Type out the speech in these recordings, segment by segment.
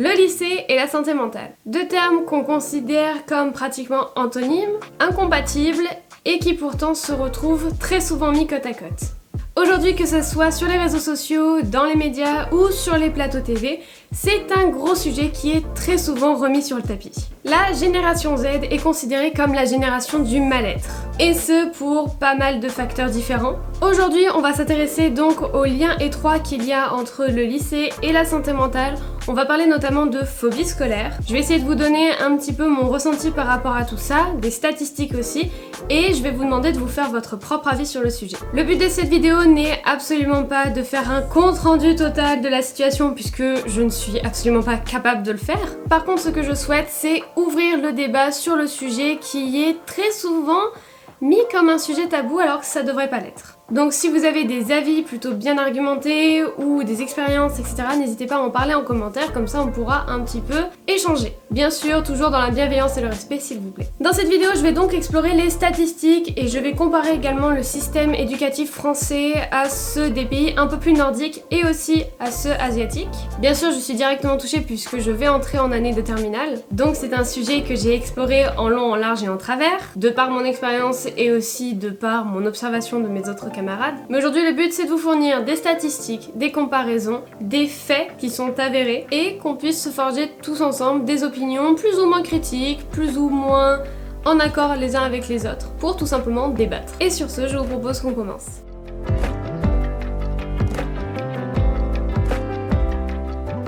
Le lycée et la santé mentale. Deux termes qu'on considère comme pratiquement antonymes, incompatibles et qui pourtant se retrouvent très souvent mis côte à côte. Aujourd'hui, que ce soit sur les réseaux sociaux, dans les médias ou sur les plateaux TV, c'est un gros sujet qui est très souvent remis sur le tapis. La génération Z est considérée comme la génération du mal-être, et ce pour pas mal de facteurs différents. Aujourd'hui, on va s'intéresser donc aux liens étroits qu'il y a entre le lycée et la santé mentale. On va parler notamment de phobie scolaire. Je vais essayer de vous donner un petit peu mon ressenti par rapport à tout ça, des statistiques aussi, et je vais vous demander de vous faire votre propre avis sur le sujet. Le but de cette vidéo n'est absolument pas de faire un compte-rendu total de la situation puisque je ne suis absolument pas capable de le faire. Par contre, ce que je souhaite, c'est ouvrir le débat sur le sujet qui est très souvent mis comme un sujet tabou alors que ça devrait pas l'être. Donc si vous avez des avis plutôt bien argumentés ou des expériences, etc., n'hésitez pas à en parler en commentaire, comme ça on pourra un petit peu échanger. Bien sûr, toujours dans la bienveillance et le respect, s'il vous plaît. Dans cette vidéo, je vais donc explorer les statistiques et je vais comparer également le système éducatif français à ceux des pays un peu plus nordiques et aussi à ceux asiatiques. Bien sûr, je suis directement touchée puisque je vais entrer en année de terminale, donc c'est un sujet que j'ai exploré en long, en large et en travers, de par mon expérience et aussi de par mon observation de mes autres camarades. Mais aujourd'hui, le but, c'est de vous fournir des statistiques, des comparaisons, des faits qui sont avérés et qu'on puisse se forger tous ensemble des opinions plus ou moins critiques, plus ou moins en accord les uns avec les autres, pour tout simplement débattre. Et sur ce, je vous propose qu'on commence.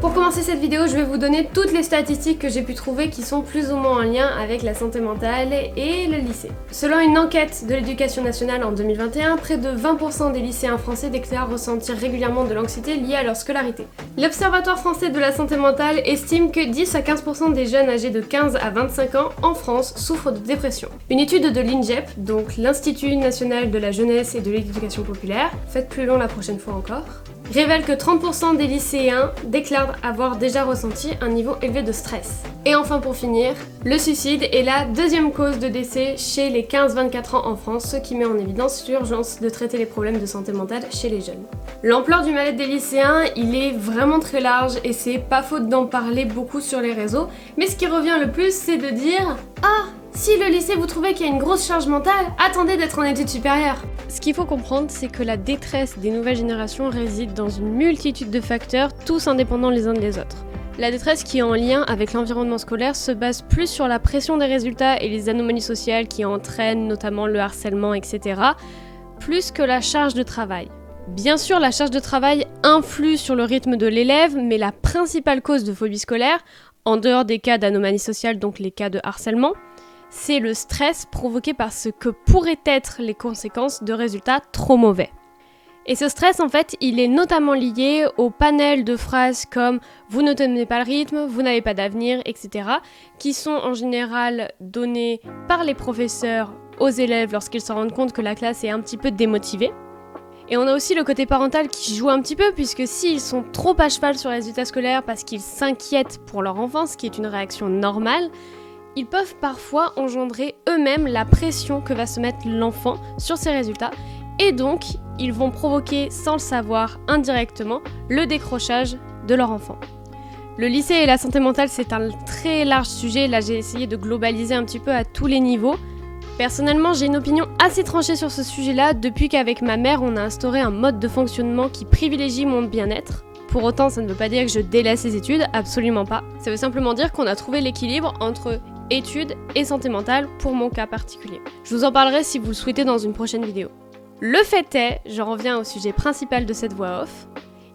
Pour commencer cette vidéo, je vais vous donner toutes les statistiques que j'ai pu trouver qui sont plus ou moins en lien avec la santé mentale et le lycée. Selon une enquête de l'éducation nationale en 2021, près de 20% des lycéens français déclarent ressentir régulièrement de l'anxiété liée à leur scolarité. L'Observatoire français de la santé mentale estime que 10 à 15% des jeunes âgés de 15 à 25 ans en France souffrent de dépression. Une étude de l'INJEP, donc l'Institut national de la jeunesse et de l'éducation populaire, faites plus long la prochaine fois encore, révèle que 30% des lycéens déclarent avoir déjà ressenti un niveau élevé de stress. Et enfin pour finir, le suicide est la deuxième cause de décès chez les 15-24 ans en France, ce qui met en évidence l'urgence de traiter les problèmes de santé mentale chez les jeunes. L'ampleur du mal-être des lycéens, il est vraiment très large et c'est pas faute d'en parler beaucoup sur les réseaux, mais ce qui revient le plus c'est de dire « Ah, si le lycée vous trouvez qu'il y a une grosse charge mentale, attendez d'être en études supérieures !» Ce qu'il faut comprendre, c'est que la détresse des nouvelles générations réside dans une multitude de facteurs, tous indépendants les uns des autres. La détresse qui est en lien avec l'environnement scolaire se base plus sur la pression des résultats et les anomalies sociales qui entraînent notamment le harcèlement, etc., plus que la charge de travail. Bien sûr, la charge de travail influe sur le rythme de l'élève, mais la principale cause de phobie scolaire, en dehors des cas d'anomalies sociales, donc les cas de harcèlement, c'est le stress provoqué par ce que pourraient être les conséquences de résultats trop mauvais. Et ce stress, en fait, il est notamment lié au panel de phrases comme « vous ne tenez pas le rythme »,« vous n'avez pas d'avenir », etc., qui sont en général données par les professeurs aux élèves lorsqu'ils se rendent compte que la classe est un petit peu démotivée. Et on a aussi le côté parental qui joue un petit peu, puisque s'ils sont trop à cheval sur les résultats scolaires parce qu'ils s'inquiètent pour leur enfant, ce qui est une réaction normale, ils peuvent parfois engendrer eux-mêmes la pression que va se mettre l'enfant sur ses résultats, et donc ils vont provoquer, sans le savoir indirectement, le décrochage de leur enfant. Le lycée et la santé mentale, c'est un très large sujet, là j'ai essayé de globaliser un petit peu à tous les niveaux. Personnellement, j'ai une opinion assez tranchée sur ce sujet-là depuis qu'avec ma mère, on a instauré un mode de fonctionnement qui privilégie mon bien-être. Pour autant, ça ne veut pas dire que je délaisse les études, absolument pas. Ça veut simplement dire qu'on a trouvé l'équilibre entre études et santé mentale pour mon cas particulier. Je vous en parlerai si vous le souhaitez dans une prochaine vidéo. Le fait est, j'en reviens au sujet principal de cette voix off,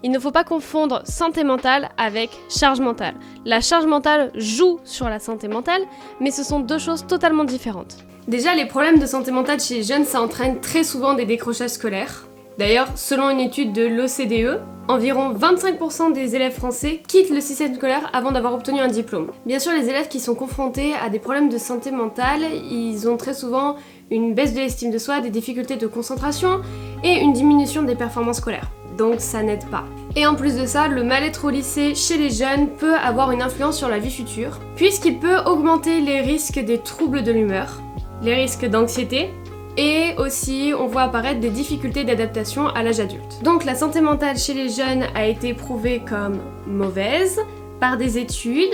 il ne faut pas confondre santé mentale avec charge mentale. La charge mentale joue sur la santé mentale, mais ce sont deux choses totalement différentes. Déjà, les problèmes de santé mentale chez les jeunes, ça entraîne très souvent des décrochages scolaires. D'ailleurs, selon une étude de l'OCDE, environ 25% des élèves français quittent le système scolaire avant d'avoir obtenu un diplôme. Bien sûr, les élèves qui sont confrontés à des problèmes de santé mentale, ils ont très souvent une baisse de l'estime de soi, des difficultés de concentration et une diminution des performances scolaires. Donc ça n'aide pas. Et en plus de ça, le mal-être au lycée chez les jeunes peut avoir une influence sur la vie future, puisqu'il peut augmenter les risques des troubles de l'humeur, les risques d'anxiété, et aussi on voit apparaître des difficultés d'adaptation à l'âge adulte. Donc la santé mentale chez les jeunes a été prouvée comme mauvaise par des études,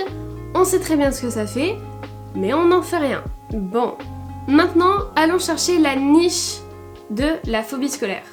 on sait très bien ce que ça fait, mais on n'en fait rien. Bon, maintenant allons chercher la niche de la phobie scolaire.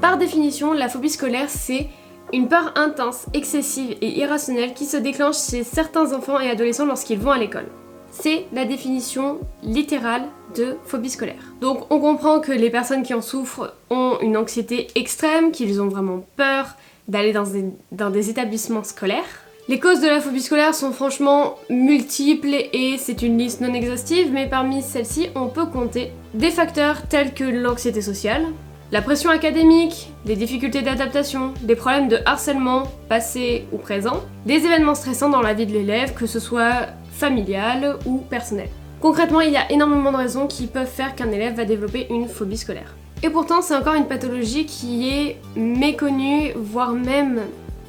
Par définition, la phobie scolaire, c'est une peur intense, excessive et irrationnelle qui se déclenche chez certains enfants et adolescents lorsqu'ils vont à l'école. C'est la définition littérale de phobie scolaire. Donc on comprend que les personnes qui en souffrent ont une anxiété extrême, qu'ils ont vraiment peur d'aller dans des établissements scolaires. Les causes de la phobie scolaire sont franchement multiples et c'est une liste non exhaustive, mais parmi celles-ci, on peut compter des facteurs tels que l'anxiété sociale, la pression académique, les difficultés d'adaptation, des problèmes de harcèlement, passé ou présent, des événements stressants dans la vie de l'élève, que ce soit familial ou personnel. Concrètement, il y a énormément de raisons qui peuvent faire qu'un élève va développer une phobie scolaire. Et pourtant, c'est encore une pathologie qui est méconnue, voire même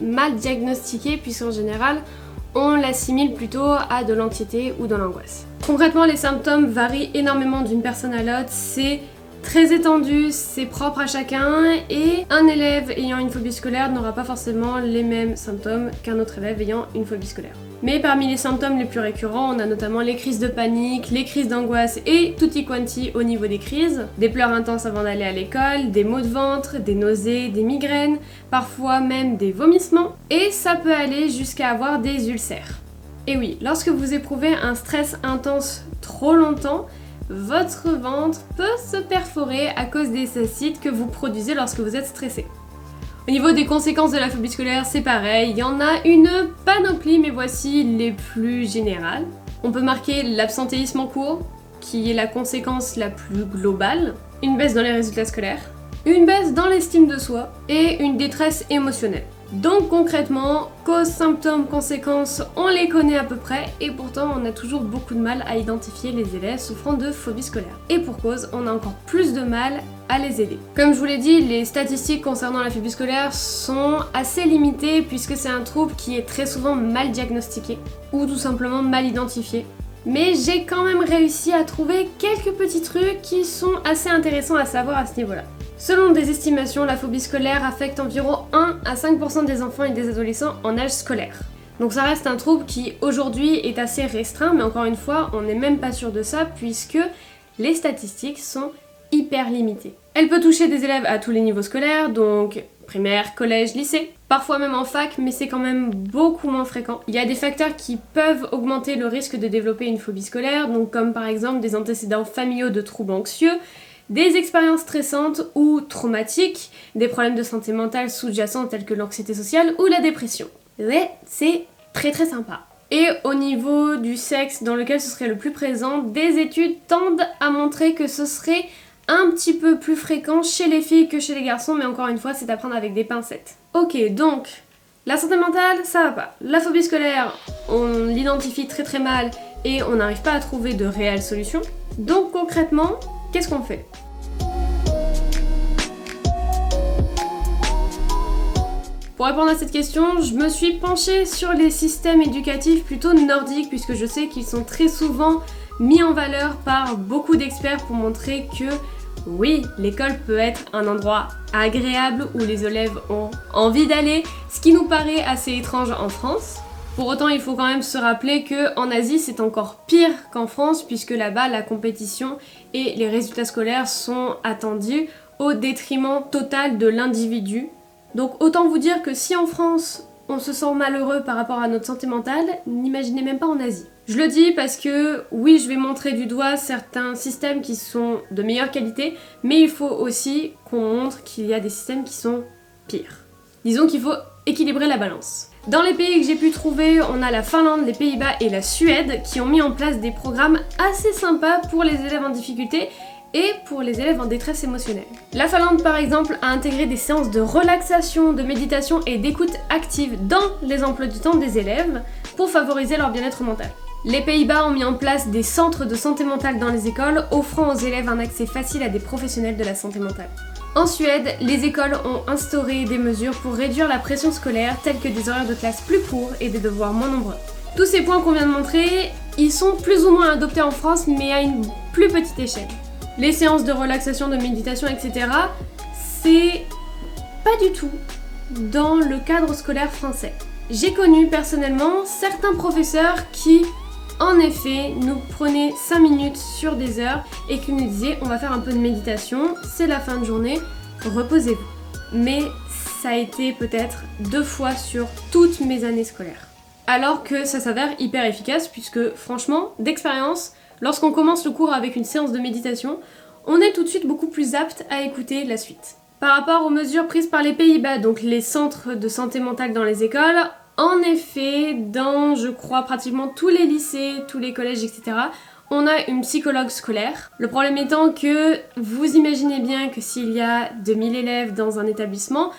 mal diagnostiquée, puisqu'en général, on l'assimile plutôt à de l'anxiété ou de l'angoisse. Concrètement, les symptômes varient énormément d'une personne à l'autre, c'est très étendu, c'est propre à chacun et un élève ayant une phobie scolaire n'aura pas forcément les mêmes symptômes qu'un autre élève ayant une phobie scolaire. Mais parmi les symptômes les plus récurrents, on a notamment les crises de panique, les crises d'angoisse et tutti quanti au niveau des crises, des pleurs intenses avant d'aller à l'école, des maux de ventre, des nausées, des migraines, parfois même des vomissements et ça peut aller jusqu'à avoir des ulcères. Et oui, lorsque vous éprouvez un stress intense trop longtemps, votre ventre peut se perforer à cause des acides que vous produisez lorsque vous êtes stressé. Au niveau des conséquences de la phobie scolaire, c'est pareil, il y en a une panoplie, mais voici les plus générales. On peut marquer l'absentéisme en cours, qui est la conséquence la plus globale, une baisse dans les résultats scolaires, une baisse dans l'estime de soi et une détresse émotionnelle. Donc concrètement, causes, symptômes, conséquences, on les connaît à peu près et pourtant on a toujours beaucoup de mal à identifier les élèves souffrant de phobie scolaire. Et pour cause, on a encore plus de mal à les aider. Comme je vous l'ai dit, les statistiques concernant la phobie scolaire sont assez limitées puisque c'est un trouble qui est très souvent mal diagnostiqué ou tout simplement mal identifié. Mais j'ai quand même réussi à trouver quelques petits trucs qui sont assez intéressants à savoir à ce niveau-là. Selon des estimations, la phobie scolaire affecte environ 1 à 5% des enfants et des adolescents en âge scolaire. Donc ça reste un trouble qui aujourd'hui est assez restreint, mais encore une fois, on n'est même pas sûr de ça puisque les statistiques sont hyper limitées. Elle peut toucher des élèves à tous les niveaux scolaires, donc primaire, collège, lycée, parfois même en fac, mais c'est quand même beaucoup moins fréquent. Il y a des facteurs qui peuvent augmenter le risque de développer une phobie scolaire, donc comme par exemple des antécédents familiaux de troubles anxieux, des expériences stressantes ou traumatiques, des problèmes de santé mentale sous-jacents tels que l'anxiété sociale ou la dépression. Ouais, c'est très très sympa. Et au niveau du sexe dans lequel ce serait le plus présent, des études tendent à montrer que ce serait un petit peu plus fréquent chez les filles que chez les garçons, mais encore une fois, c'est à prendre avec des pincettes. Ok, donc, la santé mentale, ça va pas. La phobie scolaire, on l'identifie très très mal et on n'arrive pas à trouver de réelles solutions. Donc concrètement, qu'est-ce qu'on fait ? Pour répondre à cette question, je me suis penchée sur les systèmes éducatifs plutôt nordiques puisque je sais qu'ils sont très souvent mis en valeur par beaucoup d'experts pour montrer que oui, l'école peut être un endroit agréable où les élèves ont envie d'aller, ce qui nous paraît assez étrange en France. Pour autant, il faut quand même se rappeler qu'en Asie, c'est encore pire qu'en France puisque là-bas, la compétition et les résultats scolaires sont attendus au détriment total de l'individu. Donc autant vous dire que si en France, on se sent malheureux par rapport à notre santé mentale, n'imaginez même pas en Asie. Je le dis parce que oui, je vais montrer du doigt certains systèmes qui sont de meilleure qualité, mais il faut aussi qu'on montre qu'il y a des systèmes qui sont pires. Disons qu'il faut équilibrer la balance. Dans les pays que j'ai pu trouver, on a la Finlande, les Pays-Bas et la Suède qui ont mis en place des programmes assez sympas pour les élèves en difficulté et pour les élèves en détresse émotionnelle. La Finlande par exemple a intégré des séances de relaxation, de méditation et d'écoute active dans les emplois du temps des élèves pour favoriser leur bien-être mental. Les Pays-Bas ont mis en place des centres de santé mentale dans les écoles, offrant aux élèves un accès facile à des professionnels de la santé mentale. En Suède, les écoles ont instauré des mesures pour réduire la pression scolaire, telles que des horaires de classe plus courts et des devoirs moins nombreux. Tous ces points qu'on vient de montrer, ils sont plus ou moins adoptés en France, mais à une plus petite échelle. Les séances de relaxation, de méditation, etc., c'est pas du tout dans le cadre scolaire français. J'ai connu personnellement certains professeurs qui, en effet, nous prenaient 5 minutes sur des heures et qui nous disaient on va faire un peu de méditation, c'est la fin de journée, reposez-vous. Mais ça a été peut-être 2 fois sur toutes mes années scolaires. Alors que ça s'avère hyper efficace puisque franchement, d'expérience, lorsqu'on commence le cours avec une séance de méditation, on est tout de suite beaucoup plus apte à écouter la suite. Par rapport aux mesures prises par les Pays-Bas, donc les centres de santé mentale dans les écoles, en effet, dans je crois pratiquement tous les lycées, tous les collèges, etc., on a une psychologue scolaire. Le problème étant que vous imaginez bien que s'il y a 2000 élèves dans un établissement,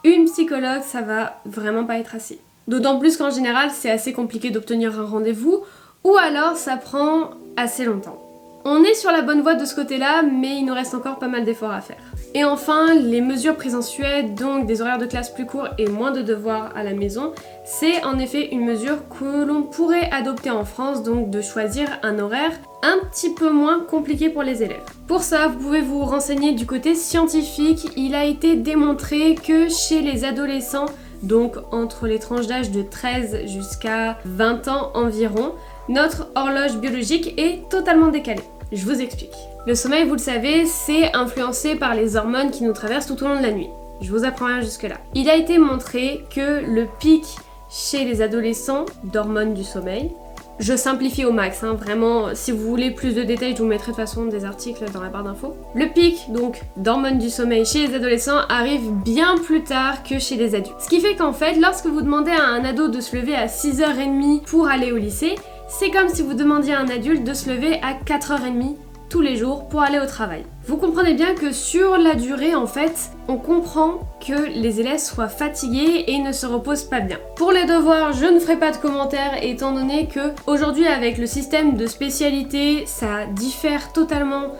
une psychologue, ça va vraiment pas être assez. D'autant plus qu'en général, c'est assez compliqué d'obtenir un rendez-vous, ou alors ça prend assez longtemps. On est sur la bonne voie de ce côté-là, mais il nous reste encore pas mal d'efforts à faire. Et enfin, les mesures prises en Suède, donc des horaires de classe plus courts et moins de devoirs à la maison, c'est en effet une mesure que l'on pourrait adopter en France, donc de choisir un horaire un petit peu moins compliqué pour les élèves. Pour ça, vous pouvez vous renseigner du côté scientifique. Il a été démontré que chez les adolescents, donc entre les tranches d'âge de 13 jusqu'à 20 ans environ, notre horloge biologique est totalement décalée. Je vous explique. Le sommeil, vous le savez, c'est influencé par les hormones qui nous traversent tout au long de la nuit. Je vous apprends rien jusque-là. Il a été montré que le pic chez les adolescents d'hormones du sommeil, je simplifie au max, vraiment, si vous voulez plus de détails, je vous mettrai de toute façon des articles dans la barre d'infos. Le pic, donc, d'hormones du sommeil chez les adolescents arrive bien plus tard que chez les adultes. Ce qui fait qu'en fait, lorsque vous demandez à un ado de se lever à 6h30 pour aller au lycée, c'est comme si vous demandiez à un adulte de se lever à 4h30 tous les jours pour aller au travail. Vous comprenez bien que sur la durée, en fait, on comprend que les élèves soient fatigués et ne se reposent pas bien. Pour les devoirs, je ne ferai pas de commentaires étant donné que aujourd'hui, avec le système de spécialité, ça diffère totalement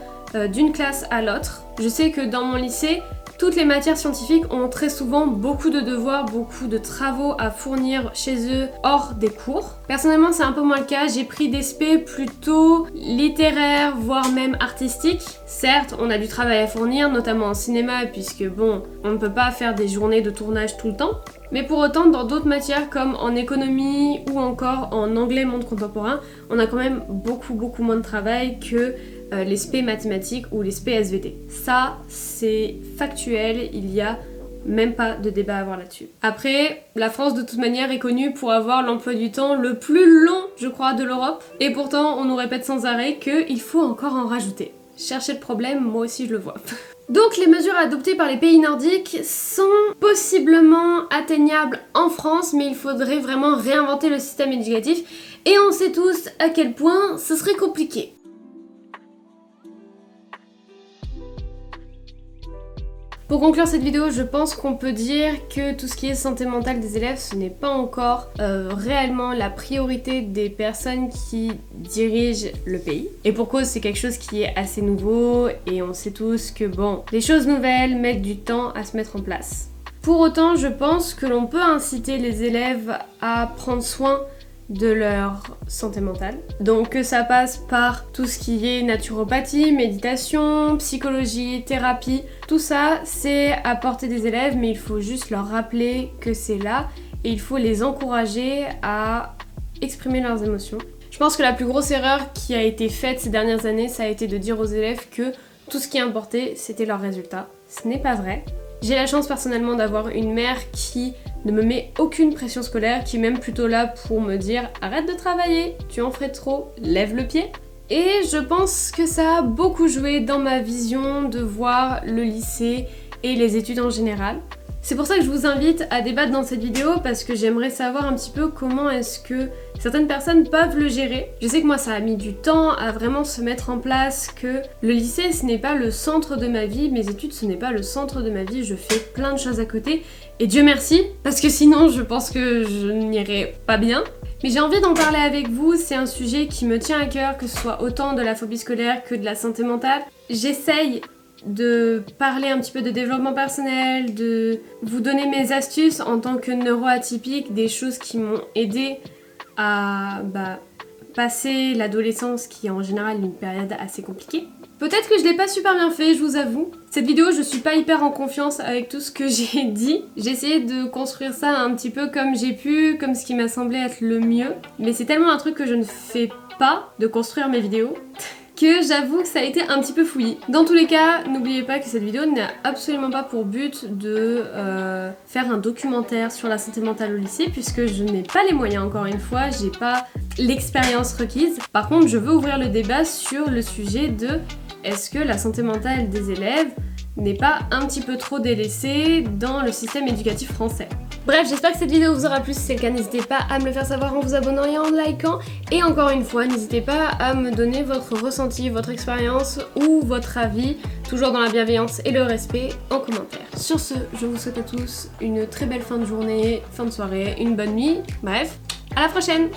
d'une classe à l'autre. Je sais que dans mon lycée, toutes les matières scientifiques ont très souvent beaucoup de devoirs, beaucoup de travaux à fournir chez eux hors des cours. Personnellement, c'est un peu moins le cas. J'ai pris des spé plutôt littéraires, voire même artistiques. Certes, on a du travail à fournir, notamment en cinéma, puisque bon, on ne peut pas faire des journées de tournage tout le temps. Mais pour autant, dans d'autres matières comme en économie ou encore en anglais monde contemporain, on a quand même beaucoup moins de travail que les spé mathématiques ou les spé SVT. Ça, c'est factuel, il y a même pas de débat à avoir là-dessus. Après, la France de toute manière est connue pour avoir l'emploi du temps le plus long, je crois, de l'Europe. Et pourtant, on nous répète sans arrêt qu'il faut encore en rajouter. Cherchez le problème, moi aussi je le vois. Donc les mesures adoptées par les pays nordiques sont possiblement atteignables en France, mais il faudrait vraiment réinventer le système éducatif. Et on sait tous à quel point ce serait compliqué. Pour conclure cette vidéo, je pense qu'on peut dire que tout ce qui est santé mentale des élèves, ce n'est pas encore réellement la priorité des personnes qui dirigent le pays. Et pour cause, c'est quelque chose qui est assez nouveau et on sait tous que bon, les choses nouvelles mettent du temps à se mettre en place. Pour autant, je pense que l'on peut inciter les élèves à prendre soin de leur santé mentale. Donc que ça passe par tout ce qui est naturopathie, méditation, psychologie, thérapie, tout ça c'est à portée des élèves, mais il faut juste leur rappeler que c'est là et il faut les encourager à exprimer leurs émotions. Je pense que la plus grosse erreur qui a été faite ces dernières années, ça a été de dire aux élèves que tout ce qui importait c'était leurs résultats. Ce n'est pas vrai. J'ai la chance personnellement d'avoir une mère qui ne me met aucune pression scolaire, qui est même plutôt là pour me dire « Arrête de travailler, tu en ferais trop, lève le pied ». Et je pense que ça a beaucoup joué dans ma vision de voir le lycée et les études en général. C'est pour ça que je vous invite à débattre dans cette vidéo parce que j'aimerais savoir un petit peu comment est-ce que certaines personnes peuvent le gérer. Je sais que moi ça a mis du temps à vraiment se mettre en place, que le lycée ce n'est pas le centre de ma vie, mes études ce n'est pas le centre de ma vie, je fais plein de choses à côté et Dieu merci parce que sinon je pense que je n'irais pas bien. Mais j'ai envie d'en parler avec vous, c'est un sujet qui me tient à cœur, que ce soit autant de la phobie scolaire que de la santé mentale. J'essaye de parler un petit peu de développement personnel, de vous donner mes astuces en tant que neuroatypique, des choses qui m'ont aidé à passer l'adolescence qui est en général une période assez compliquée. Peut-être que je l'ai pas super bien fait, je vous avoue. Cette vidéo, je suis pas hyper en confiance avec tout ce que j'ai dit. J'ai essayé de construire ça un petit peu comme j'ai pu, comme ce qui m'a semblé être le mieux. Mais c'est tellement un truc que je ne fais pas, de construire mes vidéos, que j'avoue que ça a été un petit peu fouillis. Dans tous les cas, n'oubliez pas que cette vidéo n'a absolument pas pour but de faire un documentaire sur la santé mentale au lycée, puisque je n'ai pas les moyens, encore une fois, j'ai pas l'expérience requise. Par contre, je veux ouvrir le débat sur le sujet de est-ce que la santé mentale des élèves n'est pas un petit peu trop délaissée dans le système éducatif français. Bref, j'espère que cette vidéo vous aura plu. Si c'est le cas, n'hésitez pas à me le faire savoir en vous abonnant et en likant. Et encore une fois, n'hésitez pas à me donner votre ressenti, votre expérience ou votre avis, toujours dans la bienveillance et le respect, en commentaire. Sur ce, je vous souhaite à tous une très belle fin de journée, fin de soirée, une bonne nuit. Bref, à la prochaine!